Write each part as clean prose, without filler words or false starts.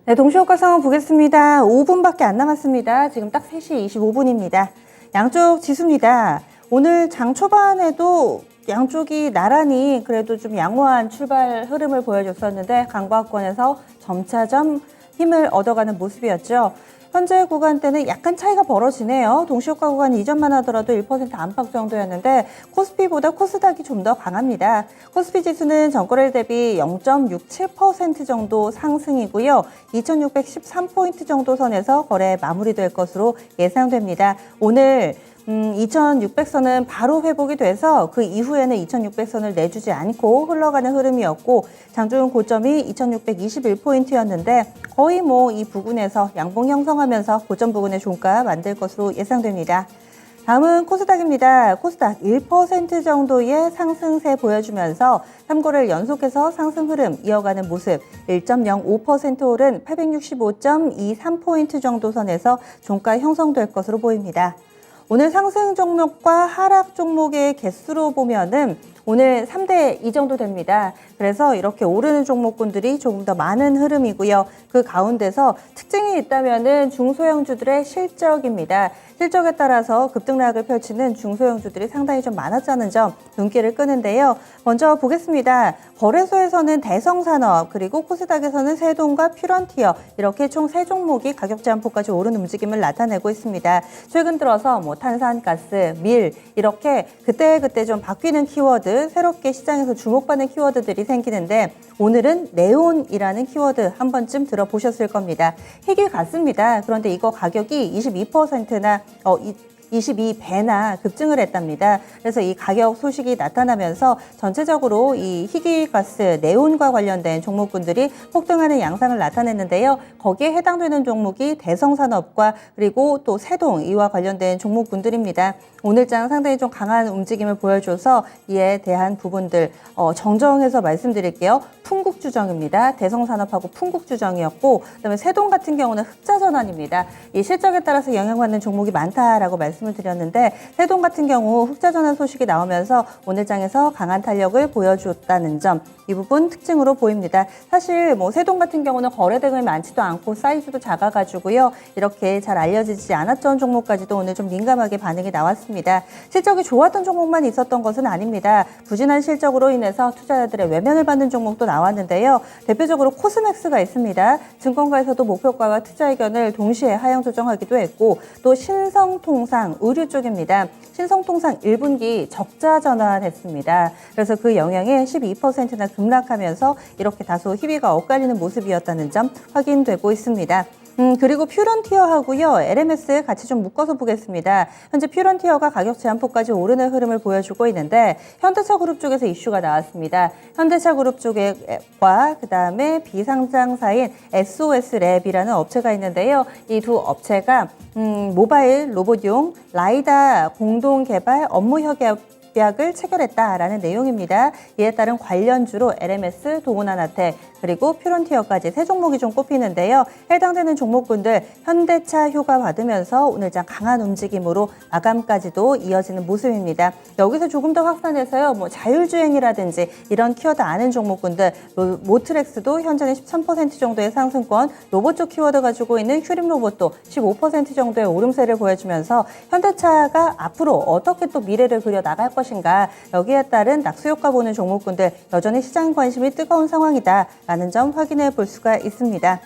네, 동시효과 상황 보겠습니다. 5분밖에 안 남았습니다. 지금 딱 3시 25분입니다. 양쪽 지수입니다. 오늘 장 초반에도 양쪽이 나란히 그래도 좀 양호한 출발 흐름을 보여줬었는데 강보합권에서 점차점 힘을 얻어가는 모습이었죠. 현재 구간대는 약간 차이가 벌어지네요. 동시효과 구간 이전만 하더라도 1% 안팎 정도였는데 코스피보다 코스닥이 좀 더 강합니다. 코스피 지수는 전거래일 대비 0.67% 정도 상승이고요. 2613포인트 정도 선에서 거래 마무리될 것으로 예상됩니다. 오늘 2600선은 바로 회복이 돼서 그 이후에는 2600선을 내주지 않고 흘러가는 흐름이었고 장중 고점이 2621포인트였는데 거의 이 부근에서 양봉 형성하면서 고점 부근의 종가 만들 것으로 예상됩니다. 다음은 코스닥입니다. 코스닥 1% 정도의 상승세 보여주면서 3거래일 연속해서 상승 흐름 이어가는 모습 1.05% 오른 865.23포인트 정도 선에서 종가 형성될 것으로 보입니다. 오늘 상승 종목과 하락 종목의 개수로 보면은 오늘 3대 2 정도 됩니다. 그래서 이렇게 오르는 종목군들이 조금 더 많은 흐름이고요. 그 가운데서 특징이 있다면은 중소형주들의 실적입니다. 실적에 따라서 급등락을 펼치는 중소형주들이 상당히 좀 많았다는 점 눈길을 끄는데요. 먼저 보겠습니다. 거래소에서는 대성산업 그리고 코스닥에서는 세동과 퓨런티어 이렇게 총 3종목이 가격 제한폭까지 오른 움직임을 나타내고 있습니다. 최근 들어서 탄산가스, 밀 이렇게 그때 좀 바뀌는 키워드 새롭게 시장에서 주목받는 키워드들이 생기는데 오늘은 네온이라는 키워드 한 번쯤 들어보셨을 겁니다. 희귀 같습니다. 그런데 이거 가격이 22%나 22배나 급증을 했답니다. 그래서 이 가격 소식이 나타나면서 전체적으로 이 희귀가스, 네온과 관련된 종목군들이 폭등하는 양상을 나타냈는데요. 거기에 해당되는 종목이 대성산업과 그리고 또 세동 이와 관련된 종목군들입니다. 오늘장 상당히 좀 강한 움직임을 보여줘서 이에 대한 부분들 정정해서 말씀드릴게요. 풍국주정입니다. 대성산업하고 풍국주정이었고 그다음에 세동 같은 경우는 흑자전환입니다. 이 실적에 따라서 영향받는 종목이 많다라고 말씀을 드렸는데 세동 같은 경우 흑자전환 소식이 나오면서 오늘장에서 강한 탄력을 보여줬다는 점 이 부분 특징으로 보입니다. 사실 세동 같은 경우는 거래 대금이 많지도 않고 사이즈도 작아가지고요. 이렇게 잘 알려지지 않았던 종목까지도 오늘 좀 민감하게 반응이 나왔습니다. 실적이 좋았던 종목만 있었던 것은 아닙니다. 부진한 실적으로 인해서 투자자들의 외면을 받는 종목도 나왔는데요. 대표적으로 코스맥스가 있습니다. 증권가에서도 목표가와 투자 의견을 동시에 하향 조정하기도 했고 또 신성통상 의류 쪽입니다. 신성통상 1분기 적자 전환했습니다. 그래서 그 영향에 12%나 급락하면서 이렇게 다소 희비가 엇갈리는 모습이었다는 점 확인되고 있습니다. 그리고 퓨런티어하고요. LMS 같이 좀 묶어서 보겠습니다. 현재 퓨런티어가 가격 제한폭까지 오르는 흐름을 보여주고 있는데 현대차 그룹 쪽에서 이슈가 나왔습니다. 현대차 그룹 쪽과 그다음에 비상장사인 SOS랩이라는 업체가 있는데요. 이 두 업체가 모바일 로봇용 라이다 공동 개발 업무 협약을 체결했다라는 내용입니다. 이에 따른 관련주로 LMS, 동훈하나텍, 그리고 퓨런티어까지 3종목이 좀 꼽히는데요. 해당되는 종목군들 현대차 효과 받으면서 오늘장 강한 움직임으로 마감까지도 이어지는 모습입니다. 여기서 조금 더 확산해서요. 자율주행이라든지 이런 키워드 아는 종목군들 모트렉스도 현재는 13% 정도의 상승권, 로봇 쪽 키워드 가지고 있는 휴림 로봇도 15% 정도의 오름세를 보여주면서 현대차가 앞으로 어떻게 또 미래를 그려 나갈 것인가 여기에 따른 낙수 효과 보는 종목군들 여전히 시장 관심이 뜨거운 상황이다. 라는 점 확인해 볼 수가 있습니다.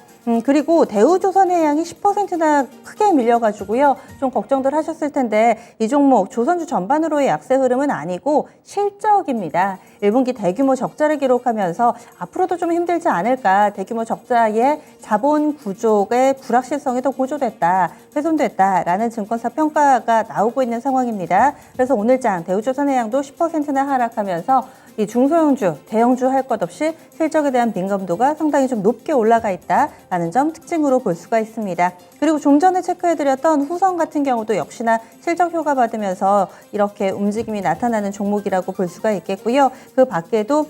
그리고 대우조선해양이 10%나 크게 밀려가지고요. 좀 걱정들 하셨을 텐데 이 종목 조선주 전반으로의 약세 흐름은 아니고 실적입니다. 1분기 대규모 적자를 기록하면서 앞으로도 좀 힘들지 않을까. 대규모 적자의 자본 구조의 불확실성이 더 고조됐다, 훼손됐다라는 증권사 평가가 나오고 있는 상황입니다. 그래서 오늘장 대우조선해양도 10%나 하락하면서 이 중소형주, 대형주 할 것 없이 실적에 대한 민감도가 상당히 좀 높게 올라가 있다라는 점 특징으로 볼 수가 있습니다. 그리고 좀 전에 체크해드렸던 후성 같은 경우도 역시나 실적 효과 받으면서 이렇게 움직임이 나타나는 종목이라고 볼 수가 있겠고요. 그 밖에도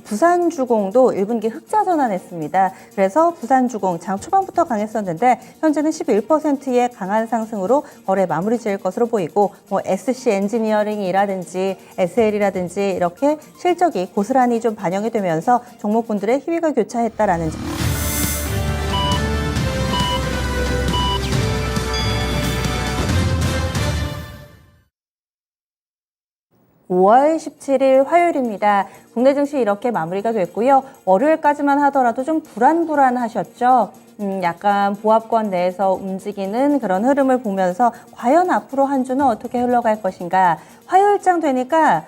부산주공도 1분기 흑자 전환했습니다. 그래서 부산주공 장 초반부터 강했었는데 현재는 11%의 강한 상승으로 거래 마무리 지을 것으로 보이고 SC 엔지니어링이라든지 SL이라든지 이렇게 실적이 고스란히 좀 반영이 되면서 종목군들의 희위가 교차했다라는 점. 5월 17일 화요일입니다. 국내 증시 이렇게 마무리가 됐고요. 월요일까지만 하더라도 좀 불안하셨죠? 약간 보합권 내에서 움직이는 그런 흐름을 보면서 과연 앞으로 한 주는 어떻게 흘러갈 것인가. 화요일장 되니까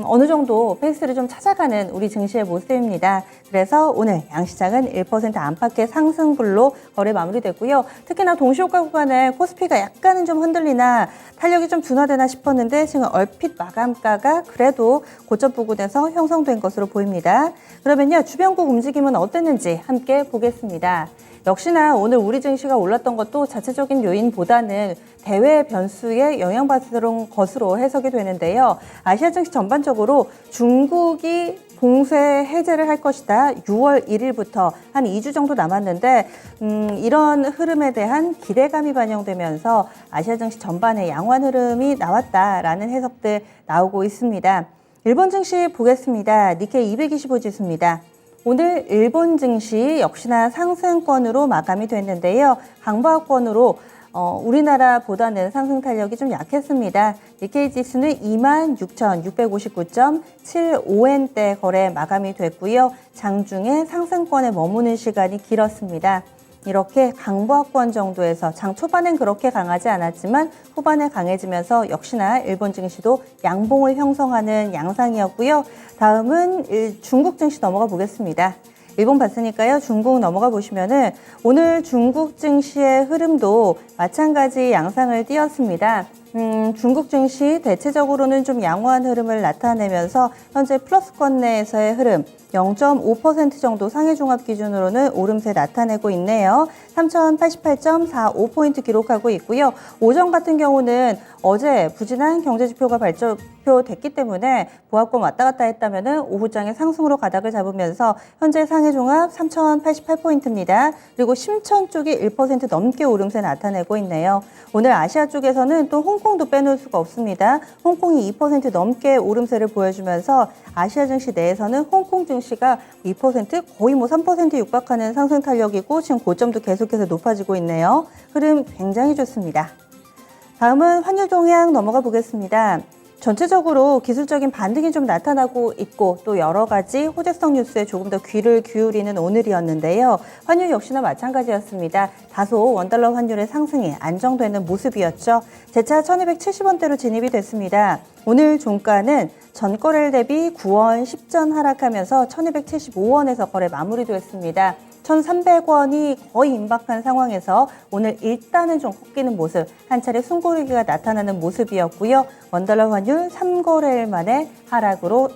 어느 정도 페이스를 좀 찾아가는 우리 증시의 모습입니다. 그래서 오늘 양시장은 1% 안팎의 상승분로 거래 마무리됐고요. 특히나 동시효과 구간에 코스피가 약간은 좀 흔들리나 탄력이 좀 둔화되나 싶었는데 지금 얼핏 마감가가 그래도 고점 부근에서 형성된 것으로 보입니다. 그러면요, 주변국 움직임은 어땠는지 함께 보겠습니다. 역시나 오늘 우리 증시가 올랐던 것도 자체적인 요인보다는 대외 변수에 영향받은 것으로 해석이 되는데요. 아시아 증시 전반적으로 중국이 봉쇄 해제를 할 것이다. 6월 1일부터 한 2주 정도 남았는데 이런 흐름에 대한 기대감이 반영되면서 아시아 증시 전반에 양호한 흐름이 나왔다라는 해석들 나오고 있습니다. 일본 증시 보겠습니다. 니케이 225 지수입니다. 오늘 일본 증시 역시나 상승권으로 마감이 됐는데요. 강보합권으로 우리나라보다는 상승 탄력이 좀 약했습니다. 니케이 지수는 26,659.75엔대 거래 마감이 됐고요. 장중에 상승권에 머무는 시간이 길었습니다. 이렇게 강보합권 정도에서 장 초반엔 그렇게 강하지 않았지만 후반에 강해지면서 역시나 일본 증시도 양봉을 형성하는 양상이었고요. 다음은 중국 증시 넘어가 보겠습니다. 일본 봤으니까요. 중국 넘어가 보시면은 오늘 중국 증시의 흐름도 마찬가지 양상을 띄었습니다. 중국 증시 대체적으로는 좀 양호한 흐름을 나타내면서 현재 플러스권 내에서의 흐름 0.5% 정도 상해 종합 기준으로는 오름세 나타내고 있네요. 3088.45포인트 기록하고 있고요. 오전 같은 경우는 어제 부진한 경제지표가 발표됐기 때문에 보합권 왔다 갔다 했다면은 오후장에 상승으로 가닥을 잡으면서 현재 상해 종합 3088포인트입니다. 그리고 심천 쪽이 1% 넘게 오름세 나타내고 있네요. 오늘 아시아 쪽에서는 또 홍콩도 빼놓을 수가 없습니다. 홍콩이 2% 넘게 오름세를 보여주면서 아시아 증시 내에서는 홍콩 증시가 2% 거의 3% 육박하는 상승 탄력이고 지금 고점도 계속해서 높아지고 있네요. 흐름 굉장히 좋습니다. 다음은 환율 동향 넘어가 보겠습니다. 전체적으로 기술적인 반등이 좀 나타나고 있고 또 여러 가지 호재성 뉴스에 조금 더 귀를 기울이는 오늘이었는데요. 환율 역시나 마찬가지였습니다. 다소 원달러 환율의 상승이 안정되는 모습이었죠. 재차 1270원대로 진입이 됐습니다. 오늘 종가는 전거래일 대비 9원 10전 하락하면서 1275원에서 거래 마무리됐습니다. 1,300원이 거의 임박한 상황에서 오늘 일단은 좀 꺾이는 모습, 한 차례 숨고르기가 나타나는 모습이었고요. 원달러 환율 3거래일 만에 하락으로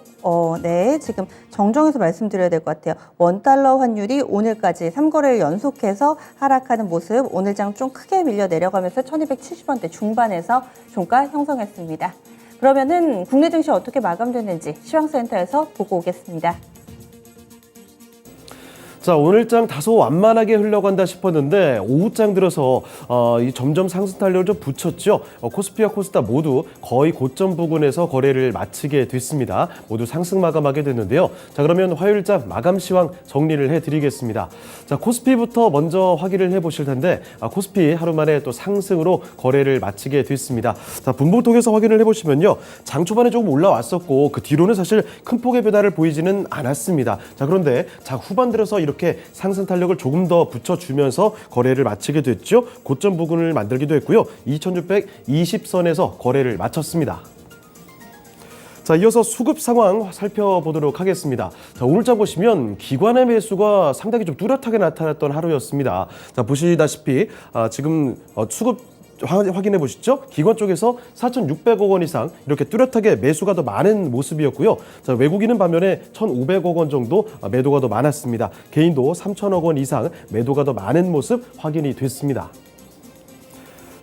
지금 정정해서 말씀드려야 될 것 같아요. 원달러 환율이 오늘까지 3거래일 연속해서 하락하는 모습, 오늘 장 좀 크게 밀려 내려가면서 1270원대 중반에서 종가 형성했습니다. 그러면은 국내 증시 어떻게 마감됐는지 시황센터에서 보고 오겠습니다. 자, 오늘장 다소 완만하게 흘러간다 싶었는데 오후장 들어서 점점 상승 탄력을 좀 붙였죠. 코스피와 코스닥 모두 거의 고점 부근에서 거래를 마치게 됐습니다. 모두 상승 마감하게 됐는데요. 자, 그러면 화요일장 마감 시황 정리를 해드리겠습니다. 자, 코스피부터 먼저 확인을 해보실 텐데 코스피 하루 만에 또 상승으로 거래를 마치게 됐습니다. 자, 분봉통해서 확인을 해보시면요. 장 초반에 조금 올라왔었고 그 뒤로는 사실 큰 폭의 변화를 보이지는 않았습니다. 자, 그런데 후반 들어서 이렇게 상승 탄력을 조금 더 붙여주면서 거래를 마치게 됐죠. 고점 부근을 만들기도 했고요. 2620선에서 거래를 마쳤습니다. 자, 이어서 수급 상황 살펴보도록 하겠습니다. 자, 오늘장 보시면 기관의 매수가 상당히 좀 뚜렷하게 나타났던 하루였습니다. 자, 보시다시피 지금 수급 확인해 보시죠. 기관 쪽에서 4,600억 원 이상 이렇게 뚜렷하게 매수가 더 많은 모습이었고요. 자, 외국인은 반면에 1,500억 원 정도 매도가 더 많았습니다. 개인도 3,000억 원 이상 매도가 더 많은 모습 확인이 됐습니다.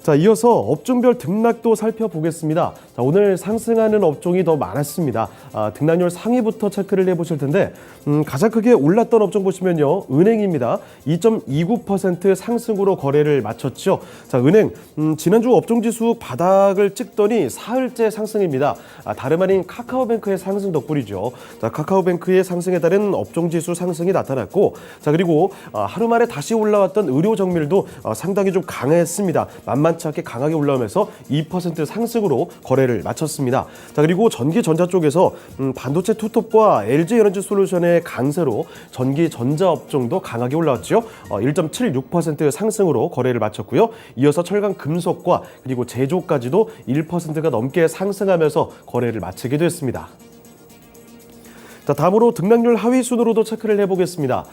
자, 이어서 업종별 등락도 살펴보겠습니다. 자, 오늘 상승하는 업종이 더 많았습니다. 등락률 상위부터 체크를 해보실 텐데 가장 크게 올랐던 업종 보시면요. 은행입니다. 2.29% 상승으로 거래를 마쳤죠. 자, 은행 지난주 업종지수 바닥을 찍더니 사흘째 상승입니다. 다름 아닌 카카오뱅크의 상승 덕분이죠. 자, 카카오뱅크의 상승에 따른 업종지수 상승이 나타났고 자, 그리고 하루 만에 다시 올라왔던 의료정밀도 상당히 좀 강했습니다. 만만치 만만치 않게 강하게 올라오면서 2% 상승으로 거래를 마쳤습니다. 자, 그리고 전기 전자 쪽에서 반도체 투톱과 LG 에너지 솔루션의 강세로 전기 전자 업종도 강하게 올라왔죠. 1.76% 상승으로 거래를 마쳤고요. 이어서 철강 금속과 그리고 제조까지도 1%가 넘게 상승하면서 거래를 마치게 됐습니다. 자, 다음으로 등락률 하위 순으로도 체크를 해보겠습니다.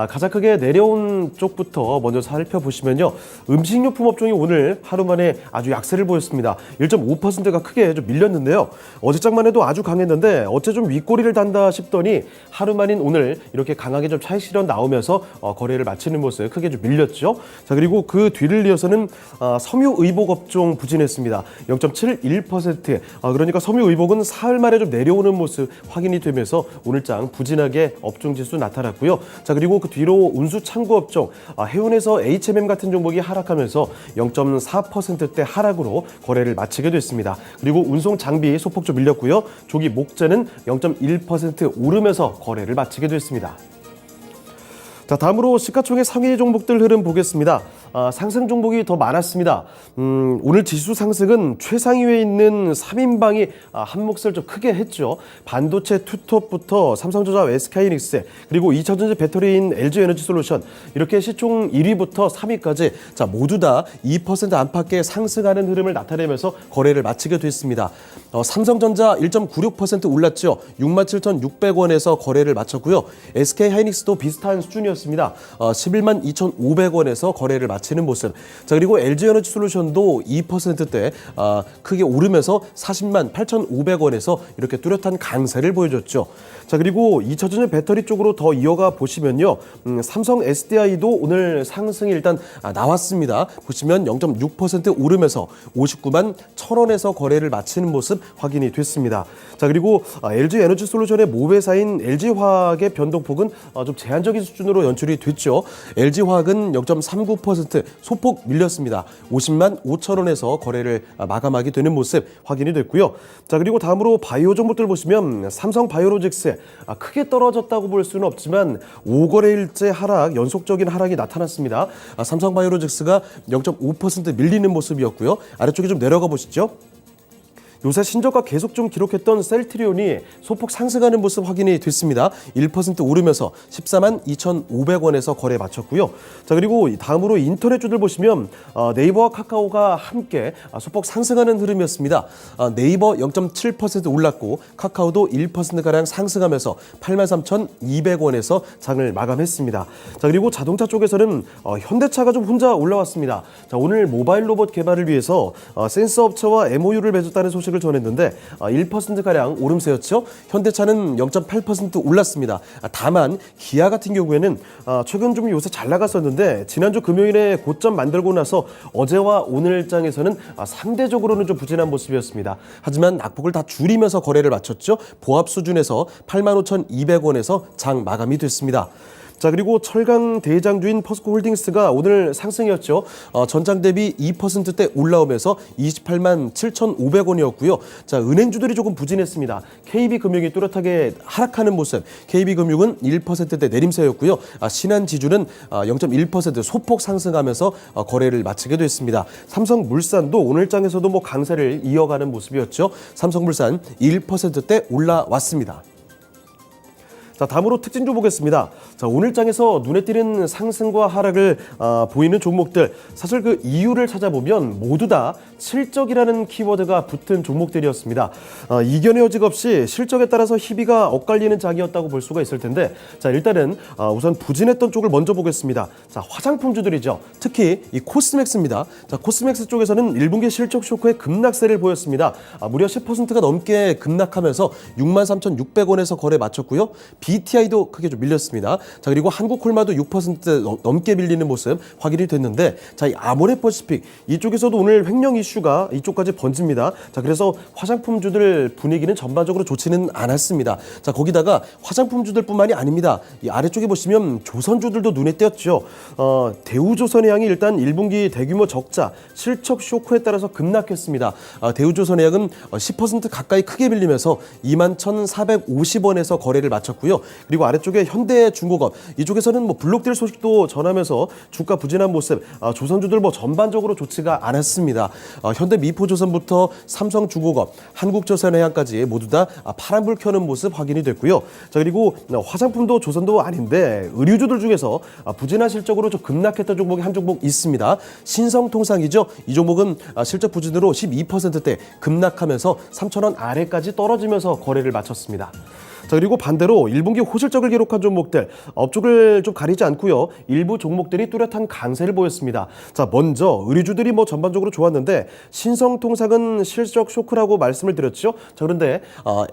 가장 크게 내려온 쪽부터 먼저 살펴보시면요. 음식료품 업종이 오늘 하루 만에 아주 약세를 보였습니다. 1.5%가 크게 좀 밀렸는데요. 어제장만 해도 아주 강했는데 어째 좀 윗꼬리를 단다 싶더니 하루 만인 오늘 이렇게 강하게 좀 차익 실현 나오면서 거래를 마치는 모습 크게 좀 밀렸죠. 자, 그리고 그 뒤를 이어서는 섬유의복 업종 부진했습니다. 0.71%. 그러니까 섬유의복은 사흘 만에 좀 내려오는 모습 확인이 되면서 오늘장 부진하게 업종 지수 나타났고요. 자, 그리고 그 뒤로 운수 창구 업종 해운에서 H&M 같은 종목이 하락하면서 0.4%대 하락으로 거래를 마치게 됐습니다. 그리고 운송 장비 소폭 좀 밀렸고요. 조기 목재는 0.1% 오르면서 거래를 마치게 됐습니다. 자, 다음으로 시가총액 상위 종목들 흐름 보겠습니다. 상승 종목이 더 많았습니다. 오늘 지수 상승은 최상위에 있는 3인방이 한 몫을 좀 크게 했죠. 반도체 투톱부터 삼성전자, SK하이닉스, 그리고 2차전지 배터리인 LG 에너지 솔루션, 이렇게 시총 1위부터 3위까지 자, 모두 다 2% 안팎의 상승하는 흐름을 나타내면서 거래를 마치게 됐습니다. 삼성전자 1.96% 올랐죠. 67,600원에서 거래를 마쳤고요. SK하이닉스도 비슷한 수준이었습니다. 11만 2,500원에서 거래를 마치는 모습. 자, 그리고 LG 에너지 솔루션도 2%대 크게 오르면서 40만 8,500원에서 이렇게 뚜렷한 강세를 보여줬죠. 자, 그리고 2차전지 배터리 쪽으로 더 이어가 보시면요. 삼성 SDI도 오늘 상승이 일단 나왔습니다. 보시면 0.6% 오르면서 59만 1,000원에서 거래를 마치는 모습 확인이 됐습니다. 자, 그리고 LG 에너지 솔루션의 모회사인 LG화학의 변동폭은 좀 제한적인 수준으로 연출이 됐죠. LG화학은 0.39% 소폭 밀렸습니다. 50만 5,000원에서 거래를 마감하게 되는 모습 확인이 됐고요. 자, 그리고 다음으로 바이오 종목들 보시면 삼성 바이오로직스 크게 떨어졌다고 볼 수는 없지만 5거래일째 하락, 연속적인 하락이 나타났습니다. 삼성 바이오로직스가 0.5% 밀리는 모습이었고요. 아래쪽에 좀 내려가 보시죠. 요새 신저가 계속 좀 기록했던 셀트리온이 소폭 상승하는 모습 확인이 됐습니다. 1% 오르면서 14만 2,500원에서 거래 마쳤고요. 자, 그리고 다음으로 인터넷주들 보시면 네이버와 카카오가 함께 소폭 상승하는 흐름이었습니다. 네이버 0.7% 올랐고 카카오도 1%가량 상승하면서 83,200원에서 장을 마감했습니다. 자, 그리고 자동차 쪽에서는 현대차가 좀 혼자 올라왔습니다. 자, 오늘 모바일 로봇 개발을 위해서 센서 업체와 MOU를 맺었다는 소식을 전했는데 1%가량 오름세였죠. 현대차는 0.8% 올랐습니다. 다만 기아 같은 경우에는 최근 좀 요새 잘 나갔었는데 지난주 금요일에 고점 만들고 나서 어제와 오늘장에서는 상대적으로는 좀 부진한 모습이었습니다. 하지만 낙폭을 다 줄이면서 거래를 마쳤죠. 보합 수준에서 85,200원에서 장 마감이 됐습니다. 자, 그리고 철강 대장주인 포스코홀딩스가 오늘 상승이었죠. 전장 대비 2%대 올라오면서 28만 7,500원이었고요. 자, 은행주들이 조금 부진했습니다. KB금융이 뚜렷하게 하락하는 모습. KB금융은 1%대 내림세였고요. 신한지주는 0.1% 소폭 상승하면서 거래를 마치게 됐습니다. 삼성물산도 오늘장에서도 뭐 강세를 이어가는 모습이었죠. 삼성물산 1%대 올라왔습니다. 자, 다음으로 특징주 보겠습니다. 자, 오늘장에서 눈에 띄는 상승과 하락을 보이는 종목들, 사실 그 이유를 찾아보면 모두 다 실적이라는 키워드가 붙은 종목들이었습니다. 이견의 여지가 없이 실적에 따라서 희비가 엇갈리는 장이었다고 볼 수가 있을 텐데, 자, 일단은 우선 부진했던 쪽을 먼저 보겠습니다. 자, 화장품주들이죠. 특히 이 코스맥스입니다. 자, 코스맥스 쪽에서는 1분기 실적 쇼크에 급락세를 보였습니다. 무려 10%가 넘게 급락하면서 63,600원에서 거래 마쳤고요. BTI도 크게 좀 밀렸습니다. 자, 그리고 한국콜마도 6% 넘게 밀리는 모습 확인이 됐는데, 자, 이 아모레퍼시픽 이쪽에서도 오늘 횡령 이슈가 이쪽까지 번집니다. 자, 그래서 화장품주들 분위기는 전반적으로 좋지는 않았습니다. 자, 거기다가 화장품주들뿐만이 아닙니다. 이 아래쪽에 보시면 조선주들도 눈에 띄었죠. 대우조선해양이 일단 1분기 대규모 적자, 실적 쇼크에 따라서 급락했습니다. 대우조선해양은 10% 가까이 크게 밀리면서 21,450원에서 거래를 마쳤고요. 됐고요. 그리고 아래쪽에 현대중공업 이쪽에서는 뭐 블록딜 소식도 전하면서 주가 부진한 모습, 조선주들 뭐 전반적으로 좋지가 않았습니다. 현대미포조선부터 삼성중공업, 한국조선해양까지 모두 다 파란불 켜는 모습 확인이 됐고요. 자, 그리고 화장품도 조선도 아닌데 의류주들 중에서 부진한 실적으로 좀 급락했던 종목이 한 종목 있습니다. 신성통상이죠. 이 종목은 실적 부진으로 12%대 급락하면서 3,000원 아래까지 떨어지면서 거래를 마쳤습니다. 자, 그리고 반대로 1분기 호실적을 기록한 종목들 업종을 좀 가리지 않고요. 일부 종목들이 뚜렷한 강세를 보였습니다. 자, 먼저 의류주들이 뭐 전반적으로 좋았는데 신성통상은 실적 쇼크라고 말씀을 드렸죠. 자, 그런데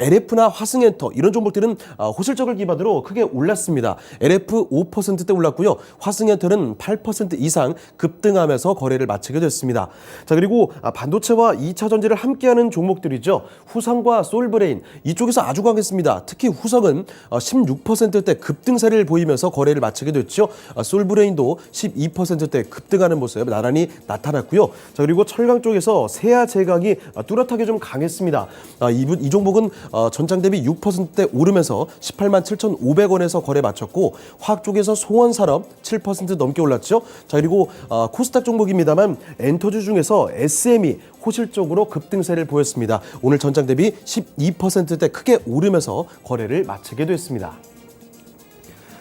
LF나 화승엔터 이런 종목들은 호실적을 기반으로 크게 올랐습니다. LF 5%대 올랐고요. 화승엔터는 8% 이상 급등하면서 거래를 마치게 됐습니다. 자, 그리고 반도체와 2차 전지를 함께하는 종목들이죠. 후성과 솔브레인 이쪽에서 아주 강했습니다. 특히 후성은 16%대 급등세를 보이면서 거래를 마치게 됐죠. 솔브레인도 12%대 급등하는 모습 나란히 나타났고요. 자, 그리고 철강 쪽에서 세아 제강이 뚜렷하게 좀 강했습니다. 이 종목은 전장 대비 6%대 오르면서 18만 7,500원에서 거래 마쳤고 화학 쪽에서 송원산업 7% 넘게 올랐죠. 자, 그리고 코스닥 종목입니다만 엔터주 중에서 SM이 호실적으로 급등세를 보였습니다. 오늘 전장 대비 12%대 크게 오르면서 거래를 마치게 됐습니다.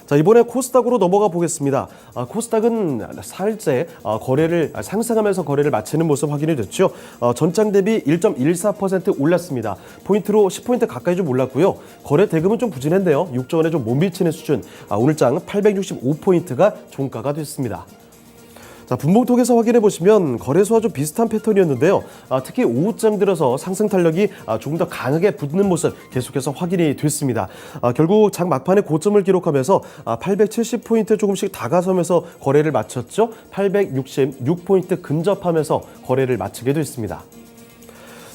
자, 이번에 코스닥으로 넘어가 보겠습니다. 코스닥은 사흘째 거래를 상승하면서 거래를 마치는 모습 확인이 됐죠. 전장 대비 1.14% 올랐습니다. 포인트로 10포인트 가까이 좀 올랐고요. 거래 대금은 좀 부진했는데요. 6조 원에 좀 못 미치는 수준. 오늘장 865포인트가 종가가 됐습니다. 자, 분봉톡에서 확인해 보시면 거래소와 좀 비슷한 패턴이었는데요. 특히 오후장 들어서 상승 탄력이 조금 더 강하게 붙는 모습 계속해서 확인이 됐습니다. 결국 장 막판에 고점을 기록하면서 870포인트 조금씩 다가서면서 거래를 마쳤죠. 866포인트 근접하면서 거래를 마치게 됐습니다.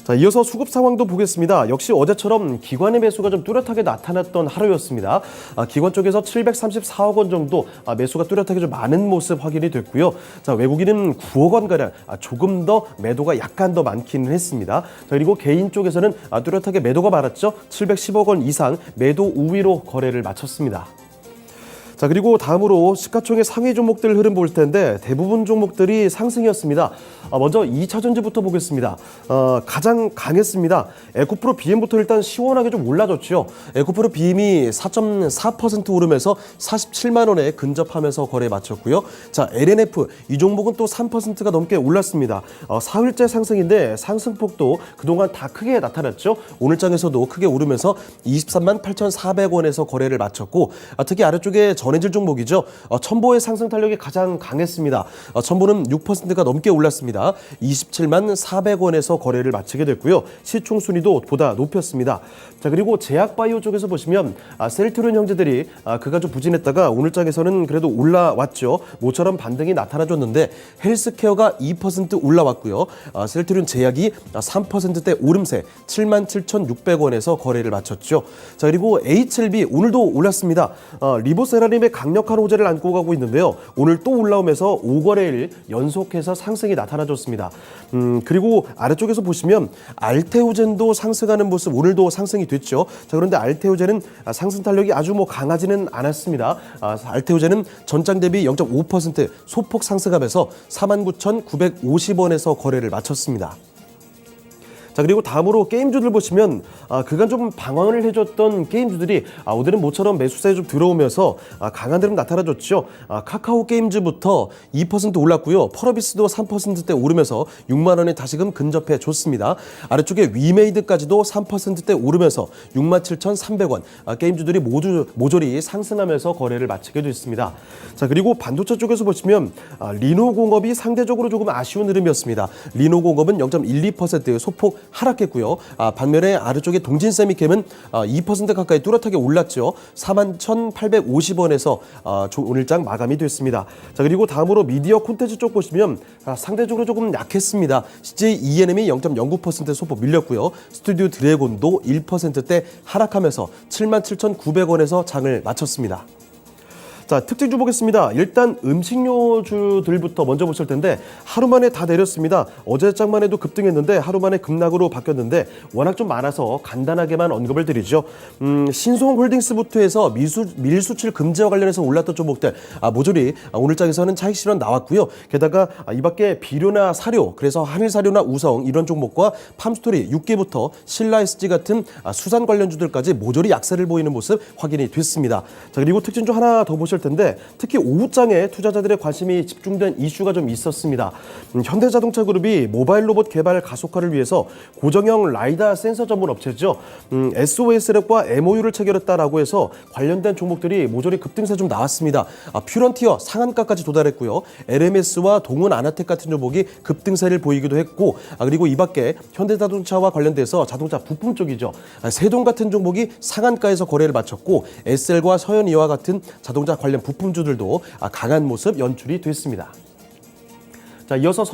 자, 이어서 수급 상황도 보겠습니다. 역시 어제처럼 기관의 매수가 좀 뚜렷하게 나타났던 하루였습니다. 기관 쪽에서 734억 원 정도 매수가 뚜렷하게 좀 많은 모습 확인이 됐고요. 자, 외국인은 9억 원가량 조금 더 매도가 약간 더 많기는 했습니다. 자, 그리고 개인 쪽에서는 뚜렷하게 매도가 많았죠. 710억 원 이상 매도 우위로 거래를 마쳤습니다. 자, 그리고 다음으로 시가총액 상위 종목들 흐름 볼 텐데 대부분 종목들이 상승이었습니다. 먼저 2차 전지부터 보겠습니다. 가장 강했습니다. 에코프로 BM부터 일단 시원하게 좀 올라졌죠. 에코프로 BM이 4.4% 오르면서 47만 원에 근접하면서 거래 마쳤고요. 자, LNF 이 종목은 또 3%가 넘게 올랐습니다. 사흘째 상승인데 상승폭도 그동안 다 크게 나타났죠. 오늘장에서도 크게 오르면서 23만 8,400원에서 거래를 마쳤고 특히 아래쪽에 전해질 종목이죠. 첨보의 상승 탄력이 가장 강했습니다. 첨보는 6%가 넘게 올랐습니다. 27만 400원에서 거래를 마치게 됐고요. 시총 순위도 보다 높였습니다. 자, 그리고 제약바이오 쪽에서 보시면 셀트리온 형제들이 그가 좀 부진했다가 오늘장에서는 그래도 올라왔죠. 모처럼 반등이 나타나줬는데 헬스케어가 2% 올라왔고요. 셀트리온 제약이 3%대 오름세 7만 7,600원에서 거래를 마쳤죠. 자, 그리고 HLB 오늘도 올랐습니다. 리보세라림의 강력한 호재를 안고 가고 있는데요. 오늘 또 올라오면서 5거래일 연속해서 상승이 나타나줬습니다. 그리고 아래쪽에서 보시면 알테오젠도 상승하는 모습 오늘도 상승이 됐죠. 자, 그런데 알테오젠은 상승 탄력이 아주 강하지는 않았습니다. 알테오젠은 전장 대비 0.5% 소폭 상승하면서 49,950원에서 거래를 마쳤습니다. 자, 그리고 다음으로 게임주들 보시면 그간 좀 방황을 해줬던 게임주들이 오늘은 모처럼 매수세에 좀 들어오면서 강한 흐름 나타나줬죠. 카카오 게임즈부터 2% 올랐고요. 펄어비스도 3%대 오르면서 6만 원에 다시금 근접해 줬습니다. 아래쪽에 위메이드까지도 3%대 오르면서 67,300원. 게임주들이 모두 모조리 상승하면서 거래를 마치게 됐습니다. 자, 그리고 반도체 쪽에서 보시면 리노공업이 상대적으로 조금 아쉬운 흐름이었습니다. 리노공업은 0.12% 소폭 하락했고요. 반면에 아래쪽에 동진세미캠은 2% 가까이 뚜렷하게 올랐죠. 41,850원에서 오늘장 마감이 됐습니다. 자, 그리고 다음으로 미디어 콘텐츠 쪽 보시면 상대적으로 조금 약했습니다. CJ ENM이 0.09% 소폭 밀렸고요. 스튜디오 드래곤도 1%대 하락하면서 77,900원에서 장을 마쳤습니다. 자, 특징주 보겠습니다. 일단 음식료주들부터 먼저 보실 텐데 하루 만에 다 내렸습니다. 어제장만 해도 급등했는데 하루 만에 급락으로 바뀌었는데 워낙 좀 많아서 간단하게만 언급을 드리죠. 신송홀딩스부터 해서 밀수출 금지와 관련해서 올랐던 종목들 모조리 오늘 장에서는 차익 실현 나왔고요. 게다가 이 밖에 비료나 사료, 그래서 한일사료나 우성 이런 종목과 팜스토리, 육계부터 신라SG 같은 수산 관련주들까지 모조리 약세를 보이는 모습 확인이 됐습니다. 자, 그리고 특징주 하나 더 보실 텐데 특히 오후장에 투자자들의 관심이 집중된 이슈가 좀 있었습니다. 현대자동차 그룹이 모바일 로봇 개발 가속화를 위해서 고정형 라이다 센서 전문 업체죠. SOS랩과 MOU를 체결했다라고 해서 관련된 종목들이 모조리 급등세 좀 나왔습니다. 퓨런티어 상한가까지 도달했고요. LMS와 동은 아나텍 같은 종목이 급등세를 보이기도 했고, 그리고 이 밖에 현대자동차와 관련돼서 자동차 부품 쪽이죠. 세동 같은 종목이 상한가에서 거래를 마쳤고, SL과 서현이와 같은 자동차 관련 부품주들도 강한 모습 연출이 됐습니다. 자, 이어서